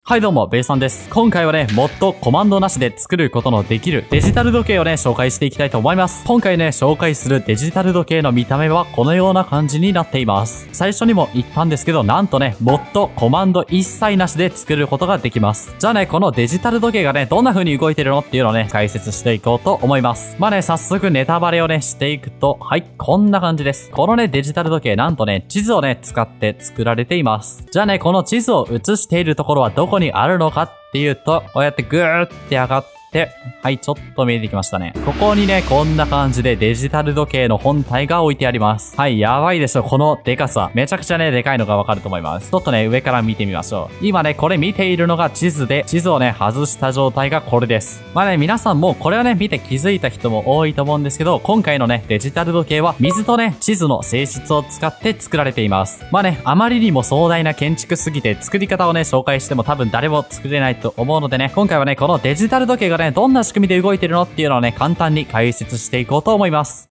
はいどうも、ベイさんです。今回はね、もっとコマンドなしで作ることのできるデジタル時計をね、紹介していきたいと思います。今回ね、紹介するデジタル時計の見た目はこのような感じになっています。最初にも言ったんですけど、なんとね、もっとコマンド一切なしで作ることができます。じゃあね、このデジタル時計がね、どんな風に動いてるのっていうのをね、解説していこうと思います。まあね、早速ネタバレをね、していくと、はい、こんな感じです。このね、デジタル時計、なんとね、地図をね、使って作られています。じゃあね、この地図を映しているところはどこにあるのかっていうと、こうやってぐーって上がって、はい、ちょっと見えてきましたね。ここにね、こんな感じでデジタル時計の本体が置いてあります。はい、やばいでしょ、このデカさ。めちゃくちゃね、でかいのがわかると思います。ちょっとね、上から見てみましょう。今ね、これ見ているのが地図で、地図をね、外した状態がこれです。まあね、皆さんもこれをね、見て気づいた人も多いと思うんですけど、今回のね、デジタル時計は水とね、地図の性質を使って作られています。まあね、あまりにも壮大な建築すぎて、作り方をね、紹介しても多分誰も作れないと思うのでね、今回はね、このデジタル時計がね、どんな仕組みで動いてるのっていうのをね、簡単に解説していこうと思います。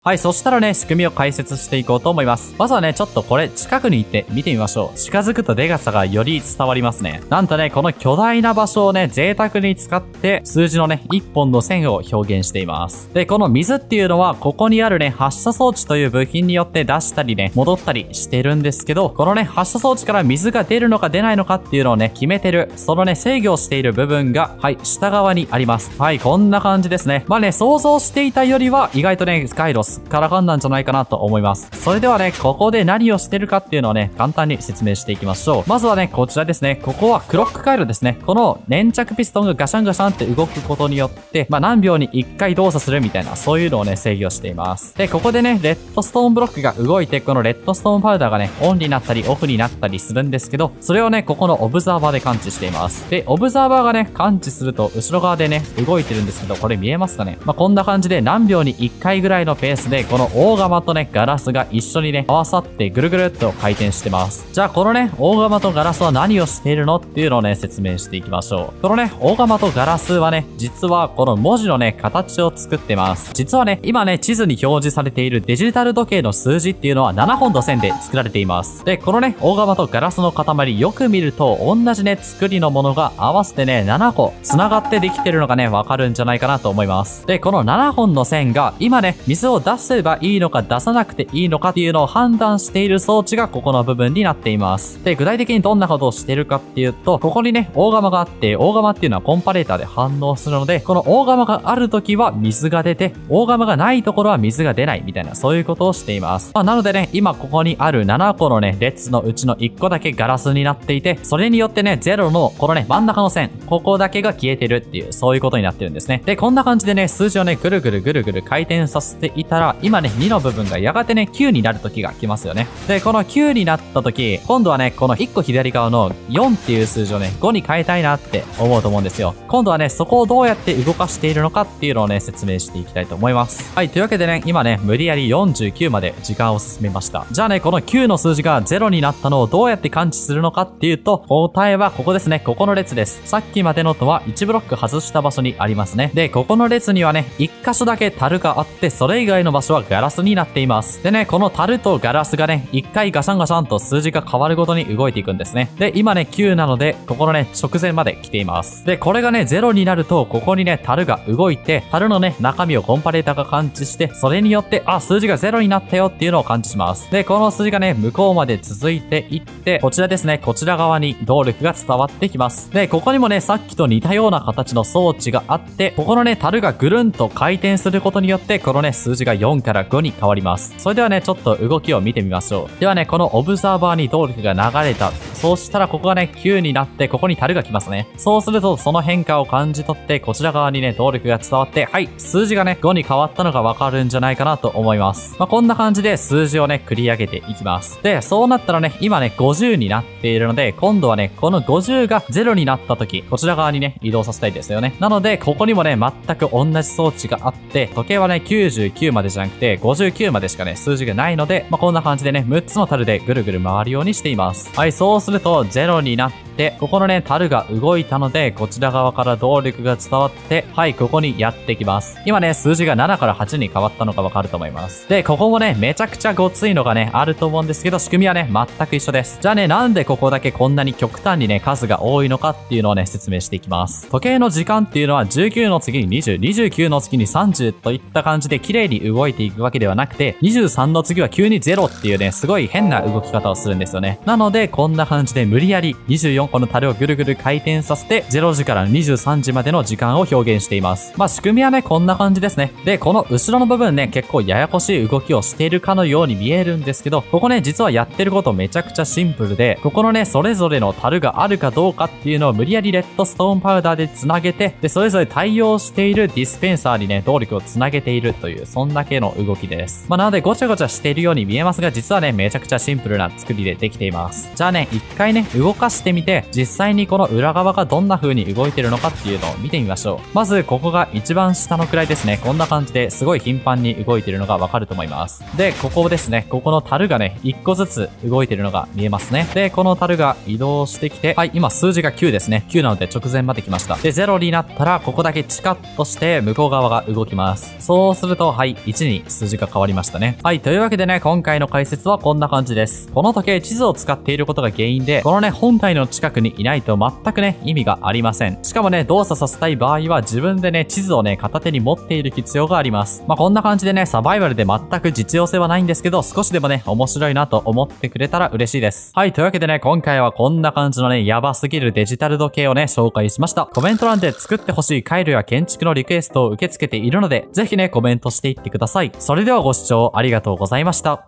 はい、そしたらね、仕組みを解説していこうと思います。まずはね、ちょっとこれ近くに行って見てみましょう。近づくとデカさがより伝わりますね。なんとね、この巨大な場所をね、贅沢に使って数字のね、一本の線を表現しています。で、この水っていうのは、ここにあるね、発射装置という部品によって出したりね、戻ったりしてるんですけど、このね、発射装置から水が出るのか出ないのかっていうのをね、決めてる、そのね、制御をしている部分が、はい、下側にあります。はい、こんな感じですね。まあね、想像していたよりは、意外とね、回路すっからかんなんじゃないかなと思います。それではね、ここで何をしてるかっていうのをね、簡単に説明していきましょう。まずはね、こちらですね。ここはクロック回路ですね。この粘着ピストンがガシャンガシャンって動くことによって、まあ何秒に1回動作するみたいな、そういうのをね、制御しています。で、ここでね、レッドストーンブロックが動いて、このレッドストーンパウダーがね、オンになったりオフになったりするんですけど、それをね、ここのオブザーバーで感知しています。で、オブザーバーがね、感知すると、後ろ側でね、動いてるんですけど、これ見えますかね？まあこんな感じで何秒に1回ぐらいのペースで、この大釜とね、ガラスが一緒にね、合わさってぐるぐるっと回転してます。じゃあこのね、大釜とガラスは何をしているのっていうのをね、説明していきましょう。このね、大釜とガラスはね、実はこの文字のね、形を作ってます。実はね、今ね、地図に表示されているデジタル時計の数字っていうのは7本の線で作られています。で、このね、大釜とガラスの塊よく見ると、同じね、作りのものが合わせてね、7個繋がってできてるのがね、わかるんじゃないかなと思います。で、この7本の線が、今ね、水を出せばいいのか出さなくていいのかっていうのを判断している装置がここの部分になっています。で、具体的にどんなことをしているかっていうと、ここにね、大釜があって、大釜っていうのはコンパレーターで反応するので、この大釜があるときは水が出て、大釜がないところは水が出ないみたいな、そういうことをしています。まあ、なのでね、今ここにある7個のね、列のうちの1個だけガラスになっていて、それによってね、0のこのね、真ん中の線、ここだけが消えてるっていう、そういうことになってるんですね。で、こんな感じでね、数字をね、ぐるぐるぐるぐる回転させていたら、今ね、2の部分がやがてね、9になる時が来ますよね。で、この9になった時、今度はね、この1個左側の4っていう数字をね、5に変えたいなって思うと思うんですよ。今度はね、そこをどうやって動かしているのかっていうのをね、説明していきたいと思います。はい、というわけでね、今ね、無理やり49まで時間を進めました。じゃあね、この9の数字が0になったのをどうやって感知するのかっていうと、答えはここですね、ここの列です。さっきまでのとは1ブロック外した場所にありますね。で、ここの列にはね、1箇所だけ樽があって、それ以外の場所はガラスになっています。でね、この樽とガラスがね、1回ガシャンガシャンと数字が変わるごとに動いていくんですね。で、今ね、9なので、ここのね、直前まで来ています。で、これがね、0になると、ここにね、樽が動いて、樽のね、中身をコンパレーターが感知して、それによって、あ、数字が0になったよっていうのを感知します。で、この数字がね、向こうまで続いていって、こちらですね、こちら側に動力が伝わってきます。で、ここにもね、さっきと似たような形の装置があって、ここのね、樽がぐるんと回転することによって、このね、数字が4から5に変わります。それではね、ちょっと動きを見てみましょう。ではね、このオブザーバーに動力が流れた。そうしたらここがね、9になって、ここに樽が来ますね。そうすると、その変化を感じ取って、こちら側にね、動力が伝わって、はい、数字がね、5に変わったのがわかるんじゃないかなと思います。まあ、こんな感じで数字をね、繰り上げていきます。で、そうなったらね、今ね、50になっているので、今度はね、この50が0になった時、こちら側にね、移動させたいですよね。なので、ここにもね、全く同じ装置があって、時計はね、99までじゃなくて、59までしかね、数字がないので、まあ、こんな感じでね、6つの樽でぐるぐる回るようにしています。はい、そうすると0になっ、ここのね、樽が動いたので、こちら側から動力が伝わって、はい、ここにやってきます。今ね、数字が7から8に変わったのがわかると思います。で、ここもね、めちゃくちゃごついのがね、あると思うんですけど、仕組みはね、全く一緒です。じゃあね、なんでここだけこんなに極端にね、数が多いのかっていうのをね、説明していきます。時計の時間っていうのは19の次に20、29の次に30といった感じで綺麗に動いていくわけではなくて、23の次は急に0っていうね、すごい変な動き方をするんですよね。なので、こんな感じで無理やり24個の樽をぐるぐる回転させて、0時から23時までの時間を表現しています。まあ、仕組みはね、こんな感じですね。で、この後ろの部分ね、結構ややこしい動きをしているかのように見えるんですけど、ここね、実はやってることめちゃくちゃシンプルで、ここのね、それぞれの樽があるかどうかっていうのを無理やりレッドストーンパウダーで繋げて、で、それぞれ対応しているディスペンサーにね、動力を繋げているという、そんだけの動きです。まあ、なので、ごちゃごちゃしているように見えますが、実はね、めちゃくちゃシンプルな作りでできています。じゃあね、一回ね、動かしてみて、実際にこの裏側がどんな風に動いてるのかっていうのを見てみましょう。まず、ここが一番下の位ですね。こんな感じですごい頻繁に動いてるのがわかると思います。で、ここですね。ここの樽がね、1個ずつ動いてるのが見えますね。で、この樽が移動してきて、はい、今数字が9ですね。9なので直前まで来ました。で、0になったら、ここだけチカッとして向こう側が動きます。そうすると、はい、1に数字が変わりましたね。はい、というわけでね、今回の解説はこんな感じです。この時計、地図を使っていることが原因で、このね、本体の近くにいないと全くね、意味がありません。しかもね、動作させたい場合は自分でね、地図をね、片手に持っている必要があります。まあ、こんな感じでね、サバイバルで全く実用性はないんですけど、少しでもね、面白いなと思ってくれたら嬉しいです。はい、というわけでね、今回はこんな感じのね、やばすぎるデジタル時計をね、紹介しました。コメント欄で作ってほしい回路や建築のリクエストを受け付けているので、ぜひね、コメントしていってください。それではご視聴ありがとうございました。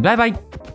バイバイ。